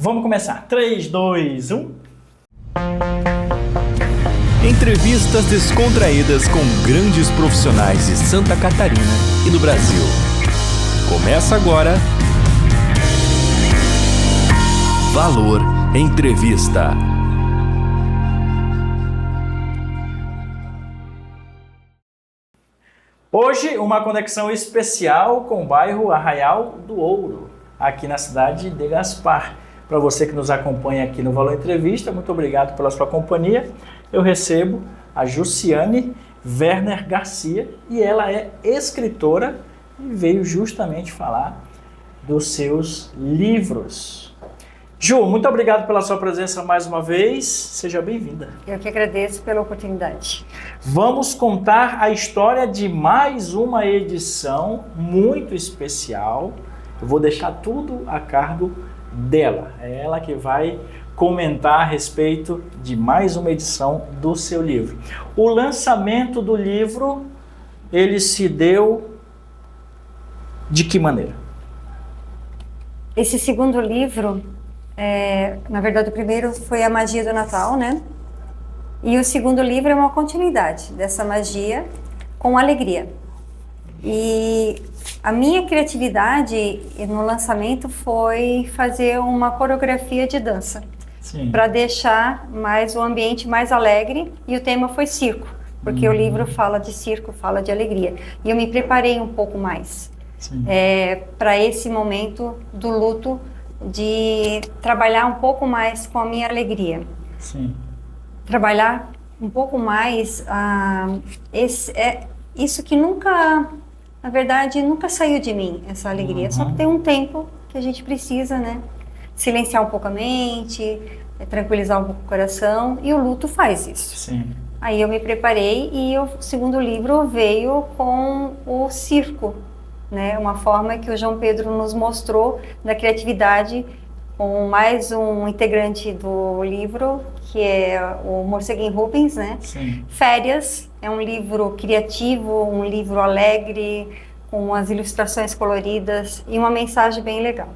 Vamos começar. 3, 2, 1. Entrevistas descontraídas com grandes profissionais de Santa Catarina e do Brasil. Começa agora. Valor Entrevista. Hoje, uma conexão especial com o bairro Arraial do Ouro, aqui na cidade de Gaspar. Para você que nos acompanha aqui no Valor Entrevista, muito obrigado pela sua companhia. Eu recebo a Jussiane Werner Garcia e ela é escritora e veio justamente falar dos seus livros. Ju, muito obrigado pela sua presença mais uma vez. Seja bem-vinda. Eu que agradeço pela oportunidade. Vamos contar a história de mais uma edição muito especial. Eu vou deixar tudo a cargo dela. É ela que vai comentar a respeito de mais uma edição do seu livro. O lançamento do livro, ele se deu de que maneira? Esse segundo livro, na verdade o primeiro foi A Magia do Natal, né? E o segundo livro é uma continuidade dessa magia com alegria. E a minha criatividade no lançamento foi fazer uma coreografia de dança para deixar mais o ambiente mais alegre, e o tema foi circo, porque o livro fala de circo, fala de alegria. E eu me preparei um pouco mais para esse momento do luto, de trabalhar um pouco mais com a minha alegria. Sim. Trabalhar um pouco mais isso que nunca, na verdade, nunca saiu de mim, essa alegria. Só que tem um tempo que a gente precisa, né? Silenciar um pouco a mente, tranquilizar um pouco o coração, e o luto faz isso. Sim. Aí eu me preparei e o segundo livro veio com o circo, né? Uma forma que o João Pedro nos mostrou da criatividade, com mais um integrante do livro, que é o Morceguinho Rubens, né? Sim. Férias é um livro criativo, um livro alegre, com as ilustrações coloridas e uma mensagem bem legal.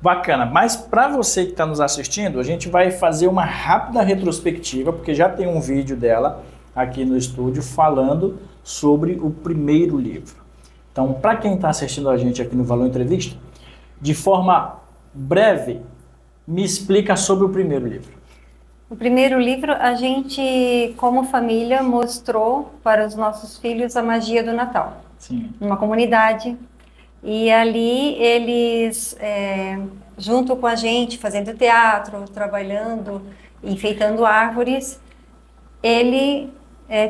Bacana, mas para você que está nos assistindo, a gente vai fazer uma rápida retrospectiva, porque já tem um vídeo dela aqui no estúdio falando sobre o primeiro livro. Então, para quem está assistindo a gente aqui no Valor Entrevista, de forma breve, me explica sobre o primeiro livro. O primeiro livro, a gente, como família, mostrou para os nossos filhos a magia do Natal. Sim. Numa comunidade. E ali eles, junto com a gente, fazendo teatro, trabalhando, enfeitando árvores, ele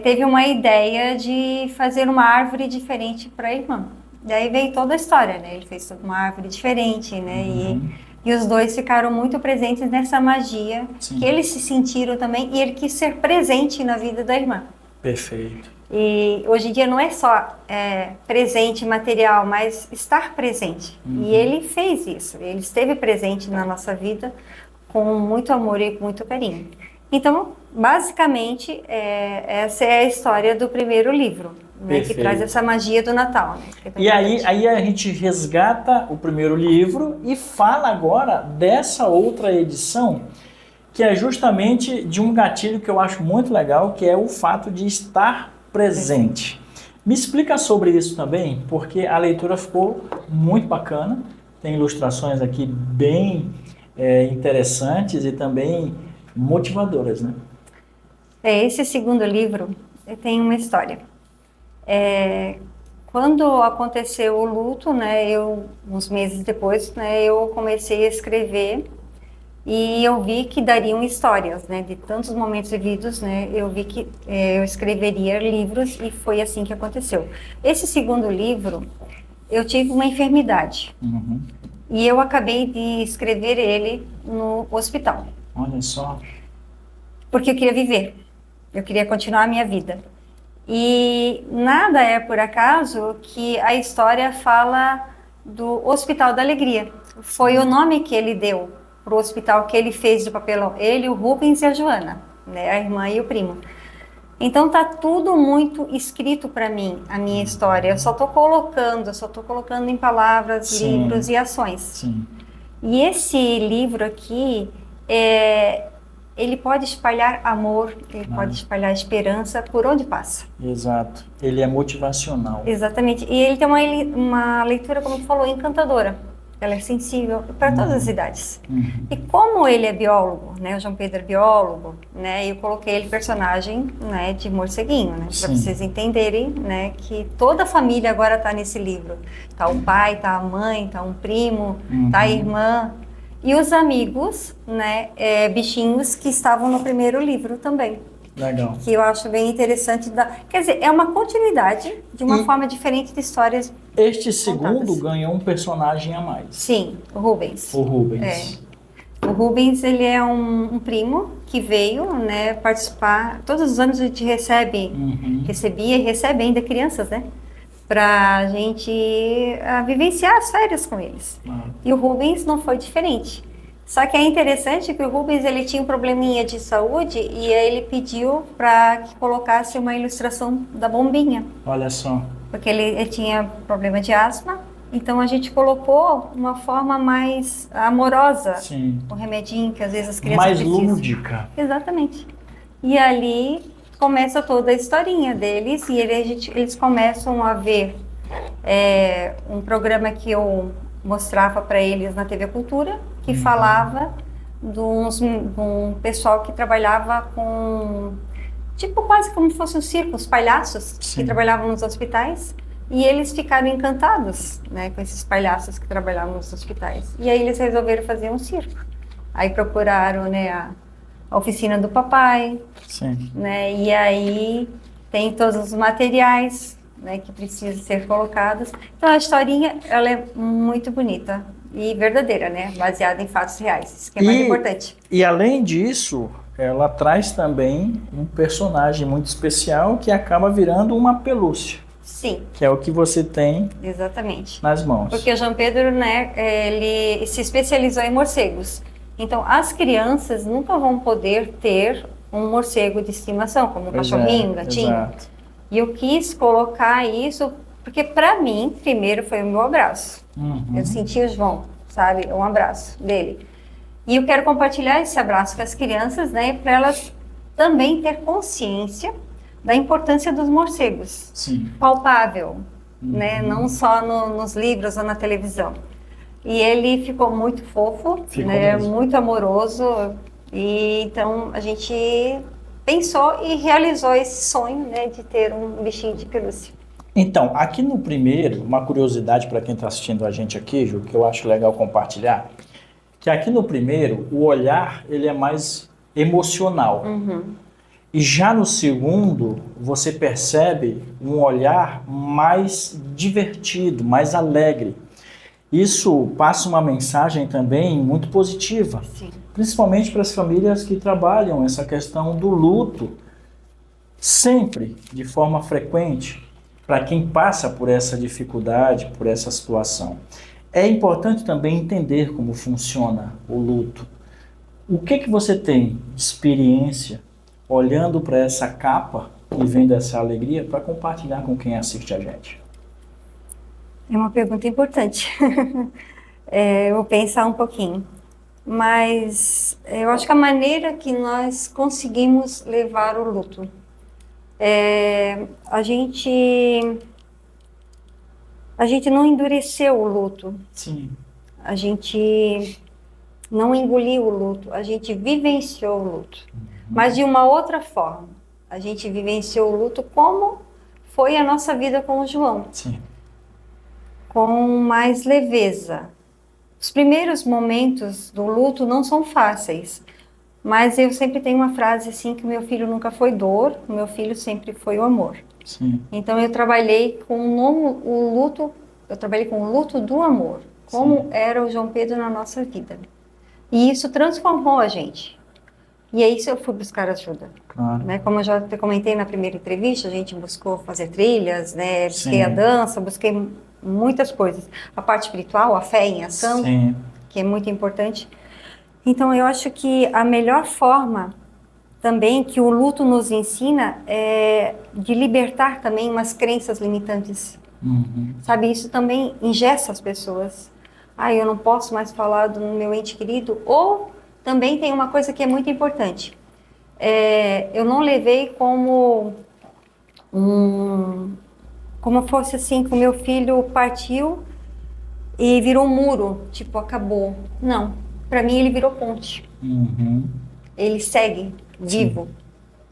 teve uma ideia de fazer uma árvore diferente para a irmã. Daí veio toda a história, né? Ele fez uma árvore diferente, né? E os dois ficaram muito presentes nessa magia. Sim. Que eles se sentiram também, e ele quis ser presente na vida da irmã. Perfeito. E hoje em dia não é só presente material, mas estar presente. E ele fez isso, ele esteve presente na nossa vida com muito amor e com muito carinho. Então, basicamente, essa é a história do primeiro livro, né, que traz essa magia do Natal. Né, e aí a gente resgata o primeiro livro e fala agora dessa outra edição, que é justamente de um gatilho que eu acho muito legal, que é o fato de estar presente. Me explica sobre isso também, porque a leitura ficou muito bacana, tem ilustrações aqui bem interessantes e também motivadoras, né? Esse segundo livro tem uma história. Quando aconteceu o luto, né, uns meses depois, né, eu comecei a escrever. E eu vi que dariam histórias, né, de tantos momentos vividos, né, eu vi que eu escreveria livros, e foi assim que aconteceu. Esse segundo livro, eu tive uma enfermidade, e eu acabei de escrever ele no hospital. Olha só. Porque eu queria viver, eu queria continuar a minha vida. E nada é por acaso que a história fala do Hospital da Alegria. Foi o nome que ele deu para o hospital que ele fez de papelão, ele, o Rubens e a Joana, né, a irmã e o primo. Então tá tudo muito escrito para mim, a minha história. Eu só tô colocando em palavras, livros e ações. Sim. E esse livro aqui, ele pode espalhar amor, ele pode espalhar esperança por onde passa. Exato. Ele é motivacional. Exatamente. E ele tem uma leitura, como tu falou, encantadora. Ela é sensível para todas as idades. E como ele é biólogo, né, o João Pedro é biólogo, né, eu coloquei ele personagem, né, de morceguinho, né, para vocês entenderem, né, que toda a família agora está nesse livro. Tá o pai, tá a mãe, tá um primo, tá a irmã e os amigos, né, bichinhos que estavam no primeiro livro também. Legal. Que eu acho bem interessante. Quer dizer, é uma continuidade de uma forma diferente de histórias. Este segundo contadas. Ganhou um personagem a mais. Sim, o Rubens. O Rubens. O Rubens, ele é um primo que veio, né, participar. Todos os anos a gente recebia e recebe ainda crianças, né? Pra gente vivenciar as férias com eles. E o Rubens não foi diferente. Só que é interessante que o Rubens, ele tinha um probleminha de saúde e aí ele pediu para que colocasse uma ilustração da bombinha. Olha só. Porque ele tinha problema de asma, então a gente colocou uma forma mais amorosa. Sim. O remedinho que às vezes as crianças mais precisam. lúdica. Exatamente. E ali começa toda a historinha deles e eles começam a ver um programa que eu mostrava para eles na TV Cultura, que falava de um pessoal que trabalhava com, tipo, quase como se fosse um circo, os palhaços que trabalhavam nos hospitais, e eles ficaram encantados, né, com esses palhaços que trabalhavam nos hospitais. E aí eles resolveram fazer um circo. Aí procuraram, né, a oficina do papai, né, e aí tem todos os materiais, né, que precisam ser colocados. Então a historinha, ela é muito bonita e verdadeira, né, baseada em fatos reais, isso que é mais importante. E além disso, ela traz também um personagem muito especial que acaba virando uma pelúcia. Sim. Que é o que você tem nas mãos. Porque o João Pedro, né, ele se especializou em morcegos. Então as crianças nunca vão poder ter um morcego de estimação, como um cachorrinho, um gatinho. Exato. E eu quis colocar isso, porque para mim, primeiro foi o meu abraço. Eu senti o João, sabe? Um abraço dele. E eu quero compartilhar esse abraço com as crianças, né? Para elas também ter consciência da importância dos morcegos. Sim. Palpável, né? Não só nos livros ou na televisão. E ele ficou muito fofo, né? Muito amoroso. E então a gente pensou e realizou esse sonho, né, de ter um bichinho de pelúcia. Então, aqui no primeiro, uma curiosidade para quem está assistindo a gente aqui, Ju, que eu acho legal compartilhar, que aqui no primeiro, o olhar, ele é mais emocional. E já no segundo, você percebe um olhar mais divertido, mais alegre. Isso passa uma mensagem também muito positiva. Sim. Principalmente para as famílias que trabalham essa questão do luto, sempre, de forma frequente, para quem passa por essa dificuldade, por essa situação. É importante também entender como funciona o luto. O que você tem de experiência olhando para essa capa e vendo essa alegria para compartilhar com quem assiste a gente? É uma pergunta importante. Eu vou pensar um pouquinho. Mas eu acho que a maneira que nós conseguimos levar o luto, a gente não endureceu o luto. Sim. A gente não engoliu o luto, a gente vivenciou o luto. Mas de uma outra forma. A gente vivenciou o luto como foi a nossa vida com o João. Sim. Com mais leveza. Os primeiros momentos do luto não são fáceis, mas eu sempre tenho uma frase assim, que meu filho nunca foi dor, o meu filho sempre foi o amor. Sim. Então eu trabalhei com o luto do amor, como era o João Pedro na nossa vida. E isso transformou a gente. E é isso eu fui buscar ajuda. Claro. Né? Como eu já te comentei na primeira entrevista, a gente buscou fazer trilhas, né? Busquei a dança, busquei muitas coisas. A parte espiritual, a fé em ação, que é muito importante. Então, eu acho que a melhor forma também que o luto nos ensina é de libertar também umas crenças limitantes. Sabe, isso também engessa as pessoas. eu não posso mais falar do meu ente querido. Ou também tem uma coisa que é muito importante. Eu não levei como fosse assim, que o meu filho partiu e virou um muro, tipo, acabou. Não, para mim ele virou ponte. Uhum. Ele segue vivo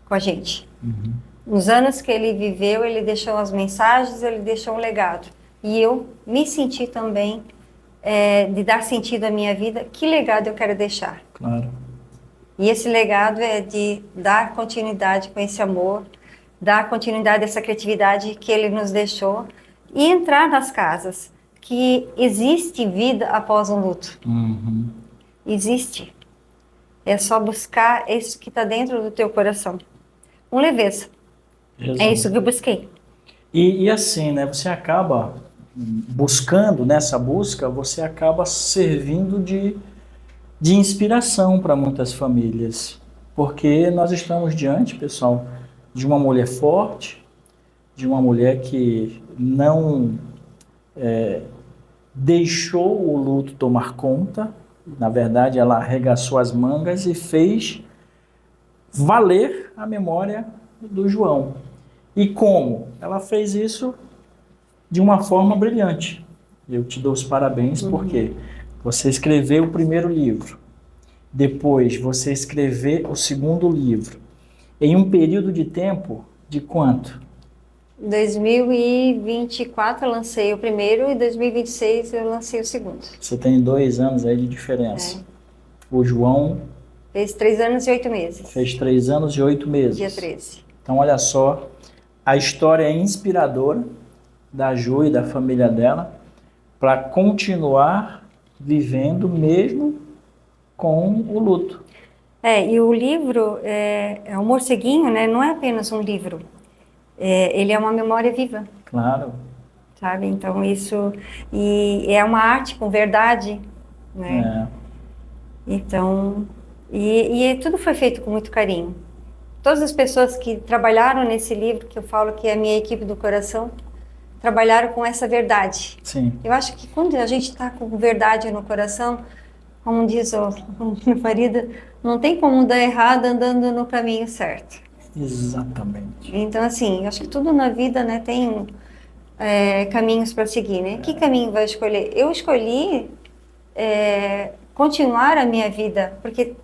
com a gente. Uhum. Nos anos que ele viveu, ele deixou as mensagens, ele deixou um legado. E eu me senti também de dar sentido à minha vida. Que legado eu quero deixar? Claro. E esse legado é de dar continuidade com esse amor, dar continuidade a essa criatividade que ele nos deixou e entrar nas casas, que existe vida após um luto. Uhum. Existe. É só buscar isso que está dentro do teu coração. Com leveza. Exato. É isso que eu busquei. E assim, né, você acaba buscando, nessa busca, você acaba servindo de inspiração para muitas famílias. Porque nós estamos diante, pessoal, de uma mulher forte, de uma mulher que não deixou o luto tomar conta. Na verdade, ela arregaçou as mangas e fez valer a memória do João. E como? Ela fez isso de uma forma brilhante. Eu te dou os parabéns porque você escreveu o primeiro livro, depois você escreveu o segundo livro, em um período de tempo de quanto? 2024 eu lancei o primeiro e 2026 eu lancei o segundo. Você tem 2 anos aí de diferença. O João fez 3 anos e 8 meses. Fez 3 anos e 8 meses. Dia 13. Então, olha só, a história é inspiradora da Ju e da família dela para continuar vivendo mesmo com o luto. E o livro, o Morceguinho, né, não é apenas um livro. Ele é uma memória viva. Claro. Sabe? Então, isso... E é uma arte com verdade, né? Então... E tudo foi feito com muito carinho. Todas as pessoas que trabalharam nesse livro, que eu falo que é a minha equipe do coração, trabalharam com essa verdade. Sim. Eu acho que quando a gente está com verdade no coração, como diz o meu marido, não tem como dar errado andando no caminho certo. Exatamente. Então, assim, eu acho que tudo na vida, né, tem caminhos para seguir, né? Que caminho vai escolher? Eu escolhi continuar a minha vida, porque,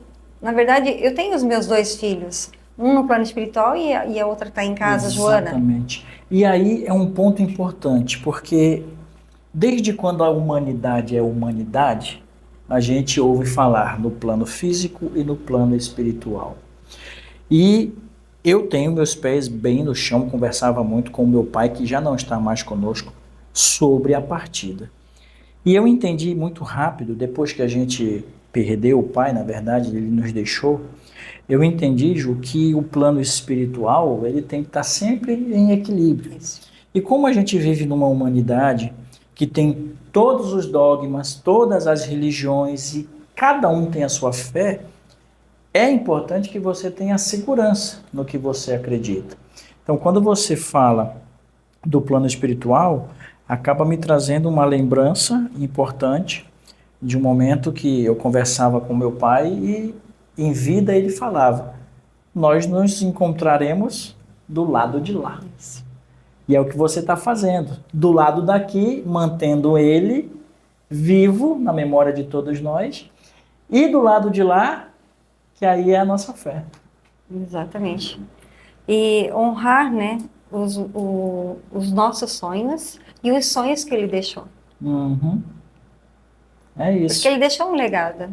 na verdade, eu tenho os meus 2 filhos. Um no plano espiritual e a outra está em casa, Joana. Exatamente. E aí é um ponto importante, porque desde quando a humanidade é humanidade, a gente ouve falar no plano físico e no plano espiritual. E eu tenho meus pés bem no chão, conversava muito com o meu pai, que já não está mais conosco, sobre a partida. E eu entendi muito rápido, depois que a gente perdeu o pai, na verdade, ele nos deixou, eu entendi, Ju, que o plano espiritual ele tem que estar sempre em equilíbrio. Isso. E como a gente vive numa humanidade que tem todos os dogmas, todas as religiões e cada um tem a sua fé, é importante que você tenha segurança no que você acredita. Então, quando você fala do plano espiritual, acaba me trazendo uma lembrança importante de um momento que eu conversava com meu pai e em vida ele falava, nós nos encontraremos do lado de lá. Isso. E é o que você está fazendo, do lado daqui, mantendo ele vivo na memória de todos nós, e do lado de lá, que aí é a nossa fé. Exatamente. E honrar, né, os nossos sonhos e os sonhos que ele deixou. Uhum. É isso. Porque ele deixou um legado.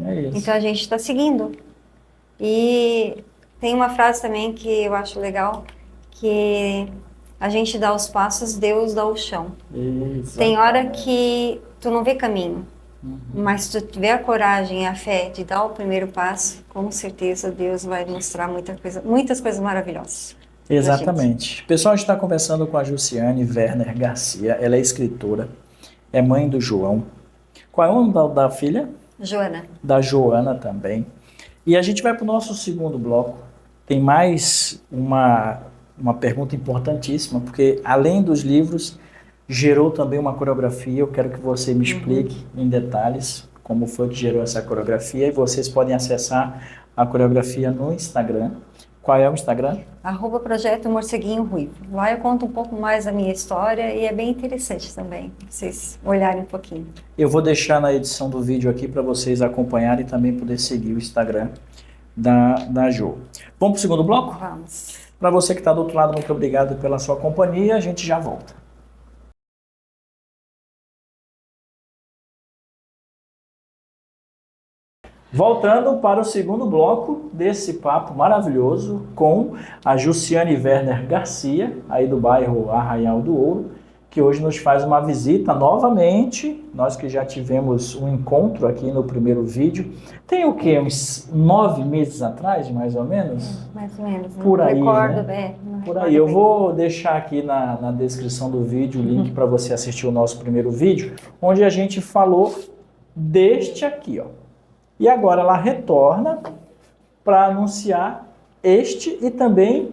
É isso. Então a gente está seguindo. E tem uma frase também que eu acho legal, que a gente dá os passos, Deus dá o chão. Exatamente. Tem hora que tu não vê caminho, mas se tu tiver a coragem e a fé de dar o primeiro passo, com certeza Deus vai mostrar muitas coisas maravilhosas. Exatamente. Pessoal, a gente está conversando com a Jussiane Werner Garcia, ela é escritora, é mãe do João. Qual é o nome da filha? Joana. Da Joana também. E a gente vai para o nosso segundo bloco. Tem mais uma pergunta importantíssima, porque além dos livros, gerou também uma coreografia. Eu quero que você me explique em detalhes como foi que gerou essa coreografia. E vocês podem acessar a coreografia no Instagram. Qual é o Instagram? @Projeto Morceguinho Ruivo. Lá eu conto um pouco mais a minha história e é bem interessante também, pra vocês olharem um pouquinho. Eu vou deixar na edição do vídeo aqui para vocês acompanharem e também poder seguir o Instagram da Jo. Vamos para o segundo bloco? Vamos. Para você que está do outro lado, muito obrigado pela sua companhia. A gente já volta. Voltando para o segundo bloco desse papo maravilhoso com a Jussiane Werner Garcia, aí do bairro Arraial do Ouro, que hoje nos faz uma visita novamente. Nós que já tivemos um encontro aqui no primeiro vídeo. Tem o quê? Uns 9 meses atrás, mais ou menos? Mais ou menos. Por aí, recordo, né? não Por recordo aí. Eu bem. vou deixar aqui na descrição do vídeo o link para você assistir o nosso primeiro vídeo, onde a gente falou deste aqui, ó. E agora ela retorna para anunciar este e também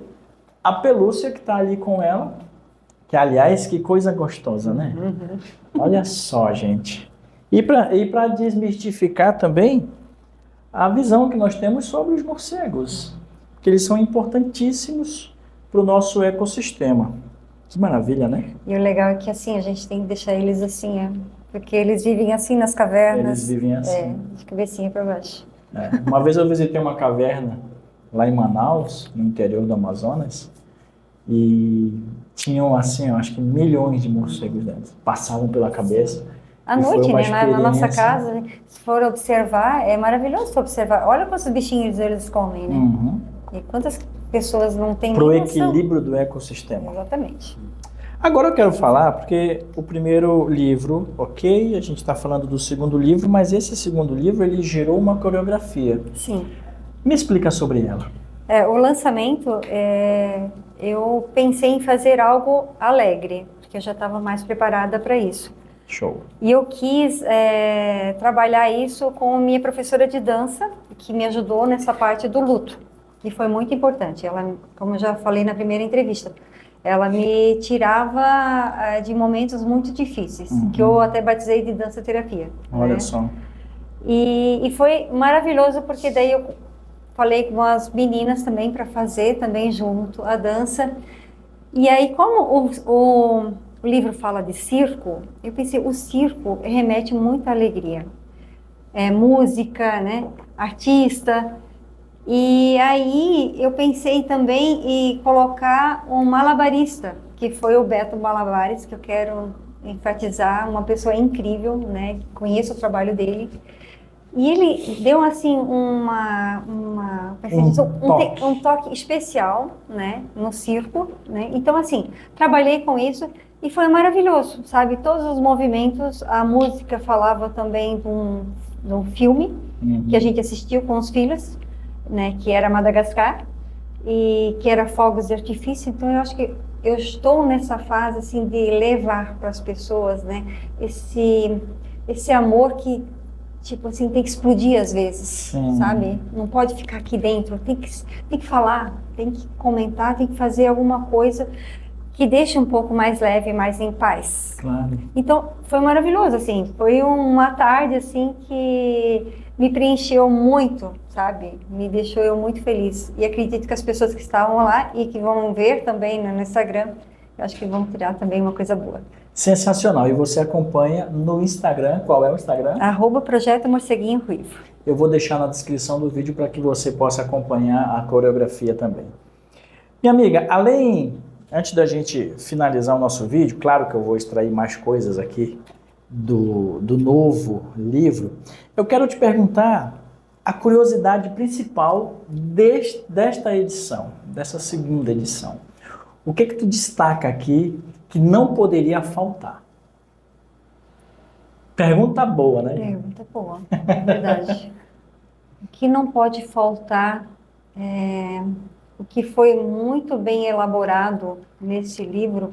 a pelúcia que está ali com ela. Que, aliás, que coisa gostosa, né? Olha só, gente. E para desmistificar também a visão que nós temos sobre os morcegos. Que eles são importantíssimos para o nosso ecossistema. Que maravilha, né? E o legal é que assim, a gente tem que deixar eles assim, porque eles vivem assim nas cavernas. Eles vivem assim. De cabecinha para baixo. Uma vez eu visitei uma caverna lá em Manaus, no interior do Amazonas, e tinham assim, eu acho que milhões de morcegos dentro. Passavam pela cabeça. À E foi noite, uma né? Na nossa experiência. casa, se for observar, é maravilhoso observar. Olha quantos bichinhos eles comem, né? Uhum. E quantas pessoas não têm Para o nem noção. equilíbrio do ecossistema. Exatamente. Agora eu quero falar, porque o primeiro livro, ok, a gente está falando do segundo livro, mas esse segundo livro ele gerou uma coreografia. Sim. Me explica sobre ela. O lançamento, eu pensei em fazer algo alegre, porque eu já estava mais preparada para isso. Show. E eu quis trabalhar isso com minha professora de dança, que me ajudou nessa parte do luto. E foi muito importante. Ela, como eu já falei na primeira entrevista, ela me tirava de momentos muito difíceis, que eu até batizei de dança terapia. Olha né? só. E foi maravilhoso, porque daí eu falei com as meninas também para fazer também junto a dança. E aí, como o livro fala de circo, eu pensei, o circo remete muita alegria. Música, né? Artista. E aí eu pensei também em colocar um malabarista, que foi o Beto Malabares, que eu quero enfatizar, uma pessoa incrível, né? Conheço o trabalho dele. E ele deu assim um toque especial, né, no circo, né? Então assim, trabalhei com isso e foi maravilhoso, sabe? Todos os movimentos, a música falava também de um filme que a gente assistiu com os filhos, né, que era Madagascar e que era fogos de artifício. Então eu acho que eu estou nessa fase assim de levar para as pessoas, né, esse amor que tipo assim, tem que explodir às vezes, sabe? Não pode ficar aqui dentro, tem que falar, tem que comentar, tem que fazer alguma coisa que deixe um pouco mais leve, mais em paz. Claro. Então, foi maravilhoso, assim, foi uma tarde, assim, que me preencheu muito, sabe? Me deixou eu muito feliz. E acredito que as pessoas que estavam lá e que vão ver também no Instagram, eu acho que vão tirar também uma coisa boa. Sensacional. E você acompanha no Instagram. Qual é o Instagram? @Projeto Morceguinho Ruivo. Eu vou deixar na descrição do vídeo para que você possa acompanhar a coreografia também. Minha amiga, antes da gente finalizar o nosso vídeo, claro que eu vou extrair mais coisas aqui do novo livro, eu quero te perguntar a curiosidade principal desta edição, dessa segunda edição. O que tu destaca aqui que não poderia faltar? Pergunta boa, né? Pergunta boa, é verdade. O que não pode faltar, o que foi muito bem elaborado nesse livro,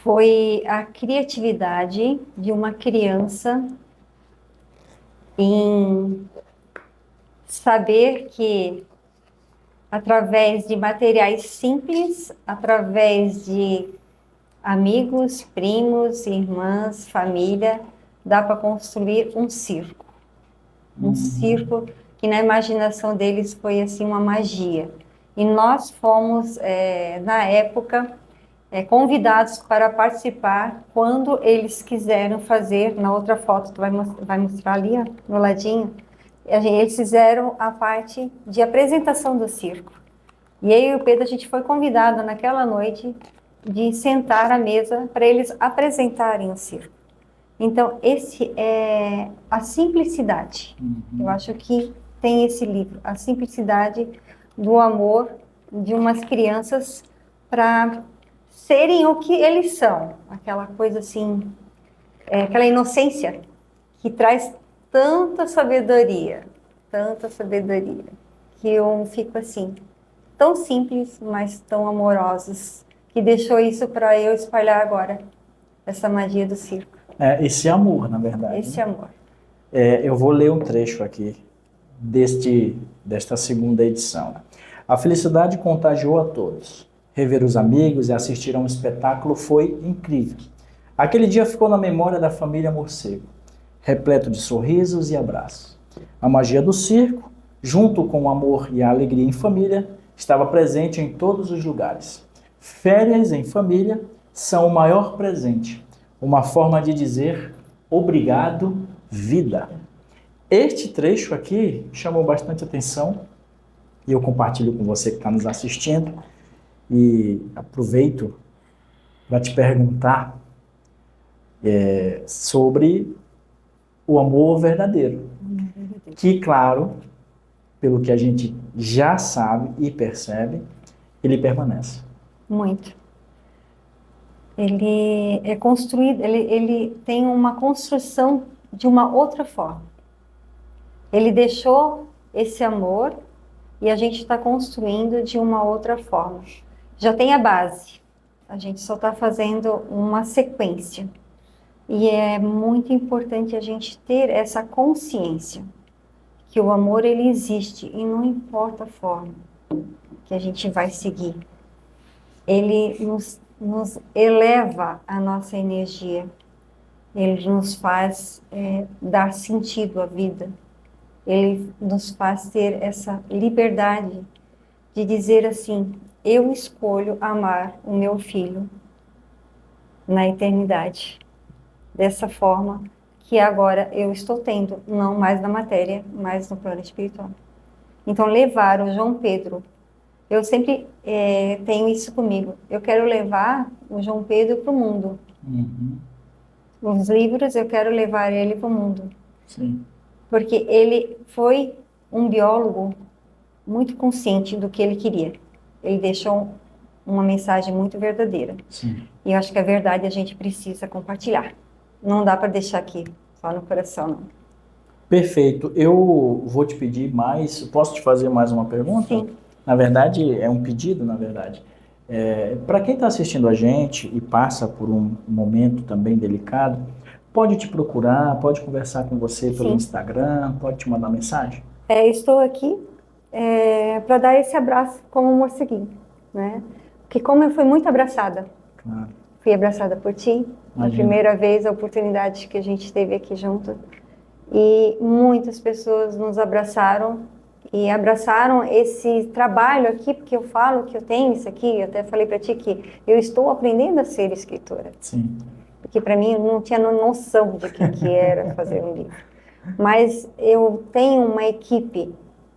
foi a criatividade de uma criança em saber que através de materiais simples, através de amigos, primos, irmãs, família, dá para construir um circo. Um circo que na imaginação deles foi assim uma magia. E nós fomos, na época, convidados para participar quando eles quiseram fazer, na outra foto, tu vai mostrar ali, ó, no ladinho, eles fizeram a parte de apresentação do circo. E eu e o Pedro, a gente foi convidado naquela noite de sentar à mesa para eles apresentarem o circo. Então, esse é a simplicidade. Eu acho que tem esse livro, a simplicidade do amor de umas crianças para serem o que eles são. Aquela coisa assim, aquela inocência que traz tanta sabedoria, que eu fico assim, tão simples, mas tão amorosos, que deixou isso para eu espalhar agora, essa magia do circo. Esse amor, na verdade. Esse amor. Eu vou ler um trecho aqui desta segunda edição. A felicidade contagiou a todos. Rever os amigos e assistir a um espetáculo foi incrível. Aquele dia ficou na memória da família Morcego, repleto de sorrisos e abraços. A magia do circo, junto com o amor e a alegria em família, estava presente em todos os lugares. Férias em família são o maior presente, uma forma de dizer obrigado, vida. Este trecho aqui chamou bastante atenção e eu compartilho com você que está nos assistindo e aproveito para te perguntar sobre o amor verdadeiro, que, claro, pelo que a gente já sabe e percebe, ele permanece. Muito. Ele é construído, ele tem uma construção de uma outra forma. Ele deixou esse amor e a gente está construindo de uma outra forma. Já tem a base, a gente só está fazendo uma sequência. E é muito importante a gente ter essa consciência que o amor ele existe e não importa a forma que a gente vai seguir. Ele nos eleva a nossa energia, ele nos faz dar sentido à vida, ele nos faz ter essa liberdade de dizer assim, eu escolho amar o meu filho na eternidade, dessa forma que agora eu estou tendo, não mais na matéria, mas no plano espiritual. Então levar o João Pedro, eu sempre tenho isso comigo. Eu quero levar o João Pedro para o mundo. Os livros, eu quero levar ele para o mundo. Sim. Porque ele foi um biólogo muito consciente do que ele queria. Ele deixou uma mensagem muito verdadeira. Sim. E eu acho que a verdade a gente precisa compartilhar. Não dá para deixar aqui, só no coração, não. Perfeito. Eu vou te pedir mais... Posso te fazer mais uma pergunta? Sim. Na verdade, é um pedido, na verdade. Para quem está assistindo a gente e passa por um momento também delicado, pode te procurar, pode conversar com você pelo Sim. Instagram, pode te mandar mensagem? Estou aqui para dar esse abraço como morceguinho, né? Porque como eu fui muito abraçada, Claro. fui abraçada por ti, a Imagina. primeira vez, a oportunidade que a gente teve aqui junto, e muitas pessoas nos abraçaram, e abraçaram esse trabalho aqui, porque eu falo que eu tenho isso aqui, eu até falei para ti que eu estou aprendendo a ser escritora, Sim. porque para mim eu não tinha noção de que era fazer um livro. Mas eu tenho uma equipe,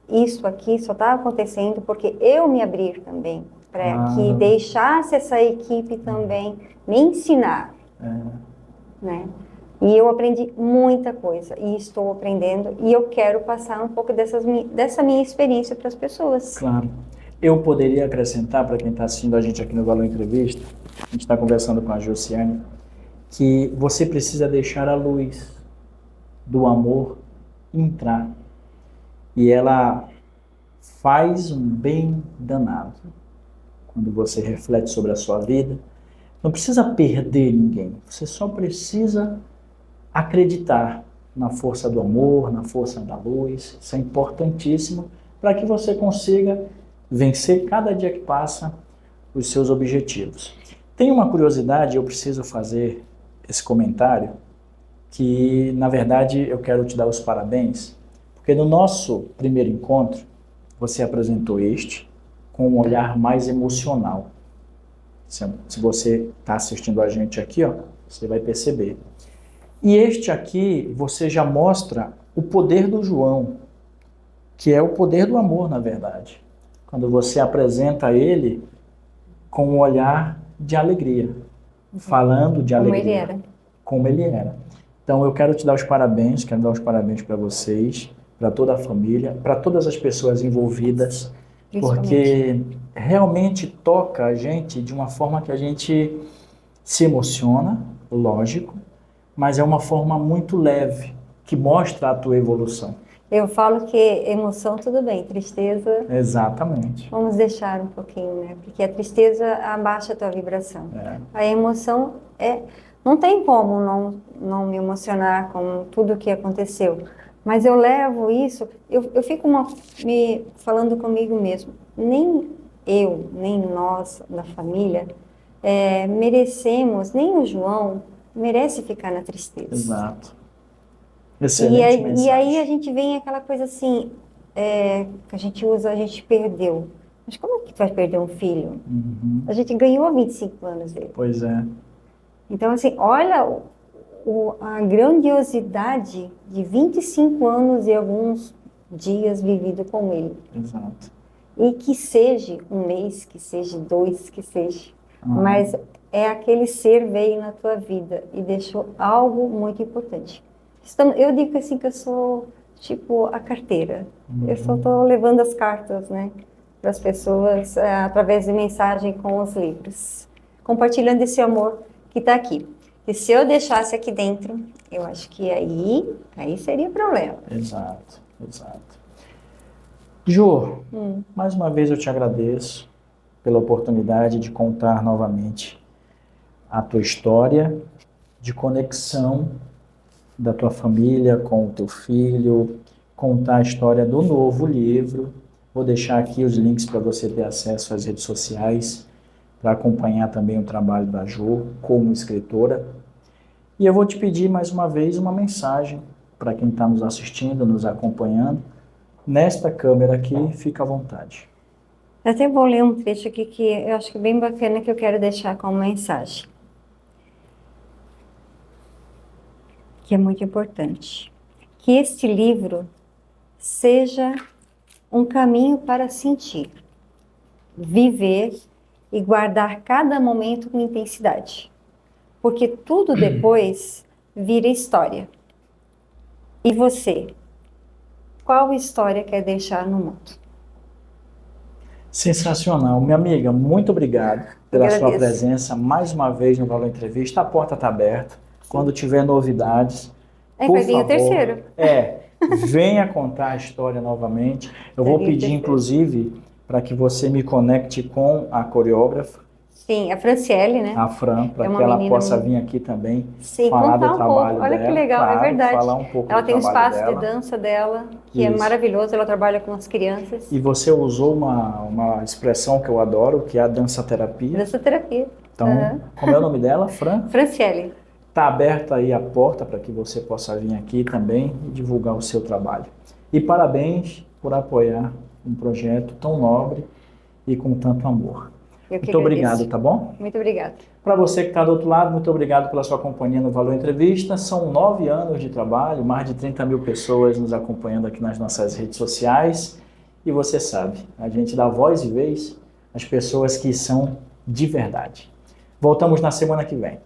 isso aqui só está acontecendo porque eu me abrir também, para que deixasse essa equipe também me ensinar, né? E eu aprendi muita coisa, e estou aprendendo, e eu quero passar um pouco dessa minha experiência para as pessoas. Claro. Eu poderia acrescentar, para quem está assistindo a gente aqui no Valor Entrevista, a gente está conversando com a Josiane, que você precisa deixar a luz do amor entrar. E ela faz um bem danado. Quando você reflete sobre a sua vida, não precisa perder ninguém, você só precisa acreditar na força do amor, na força da luz. Isso é importantíssimo para que você consiga vencer cada dia que passa os seus objetivos. Tem uma curiosidade, eu preciso fazer esse comentário, que na verdade eu quero te dar os parabéns, porque no nosso primeiro encontro, você apresentou este com um olhar mais emocional. Se você está assistindo a gente aqui, ó, você vai perceber. E este aqui, você já mostra o poder do João, que é o poder do amor, na verdade. Quando você apresenta ele com um olhar de alegria, falando de alegria. Como ele era. Como ele era. Então eu quero te dar os parabéns, quero dar os parabéns para vocês, para toda a família, para todas as pessoas envolvidas, porque realmente toca a gente de uma forma que a gente se emociona, lógico, mas é uma forma muito leve, que mostra a tua evolução. Eu falo que emoção tudo bem, tristeza... Exatamente. Vamos deixar um pouquinho, né? Porque a tristeza abaixa a tua vibração. A emoção não tem como não me emocionar com tudo o que aconteceu. Mas eu levo isso, eu fico me falando comigo mesmo. Nem eu, nem nós da família merecemos, nem o João merece ficar na tristeza. Exato. Excelente mensagem. E aí a gente vem aquela coisa assim, que a gente usa, a gente perdeu. Mas como é que tu vai perder um filho? Uhum. A gente ganhou 25 anos dele. Pois é. Então, assim, olha a grandiosidade de 25 anos e alguns dias vivido com ele. Exato. E que seja um mês, que seja 2, que seja. Uhum. Mas aquele ser veio na tua vida e deixou algo muito importante. Eu digo assim que eu sou tipo a carteira. Uhum. Eu só estou levando as cartas, né, para as pessoas através de mensagem com os livros, compartilhando esse amor que está aqui. E se eu deixasse aqui dentro, eu acho que aí seria problema. Exato, exato. Ju, mais uma vez eu te agradeço pela oportunidade de contar novamente a tua história de conexão da tua família com o teu filho, contar a história do novo livro. Vou deixar aqui os links para você ter acesso às redes sociais, para acompanhar também o trabalho da Ju como escritora. E eu vou te pedir mais uma vez uma mensagem para quem está nos assistindo, nos acompanhando. Nesta câmera aqui, fica à vontade. Eu até vou ler um trecho aqui que eu acho que é bem bacana, que eu quero deixar como mensagem, que é muito importante. Que este livro seja um caminho para sentir, viver e guardar cada momento com intensidade. Porque tudo depois vira história. E você? Qual história quer deixar no mundo? Sensacional. Minha amiga, muito obrigado pela sua presença mais uma vez no Valor Entrevista. A porta está aberta. Quando tiver novidades, por vai vir favor, o terceiro. Venha contar a história novamente. Eu vou pedir, inclusive, para que você me conecte com a coreógrafa. Sim, a Franciele, né? A Fran, para que ela possa vir aqui também falar do trabalho dela. Olha que legal, claro, é verdade. Falar um pouco ela do tem um espaço dela. de dança dela, que Isso. é maravilhoso, ela trabalha com as crianças. E você usou uma expressão que eu adoro, que é a dança-terapia. Dança-terapia. Então, como é o nome dela, Fran? Franciele. Está aberta aí a porta para que você possa vir aqui também e divulgar o seu trabalho. E parabéns por apoiar um projeto tão nobre e com tanto amor. Muito obrigado, tá bom? Muito obrigada. Para você que está do outro lado, muito obrigado pela sua companhia no Valor Entrevista. São 9 anos de trabalho, mais de 30 mil pessoas nos acompanhando aqui nas nossas redes sociais. E você sabe, a gente dá voz e vez às pessoas que são de verdade. Voltamos na semana que vem.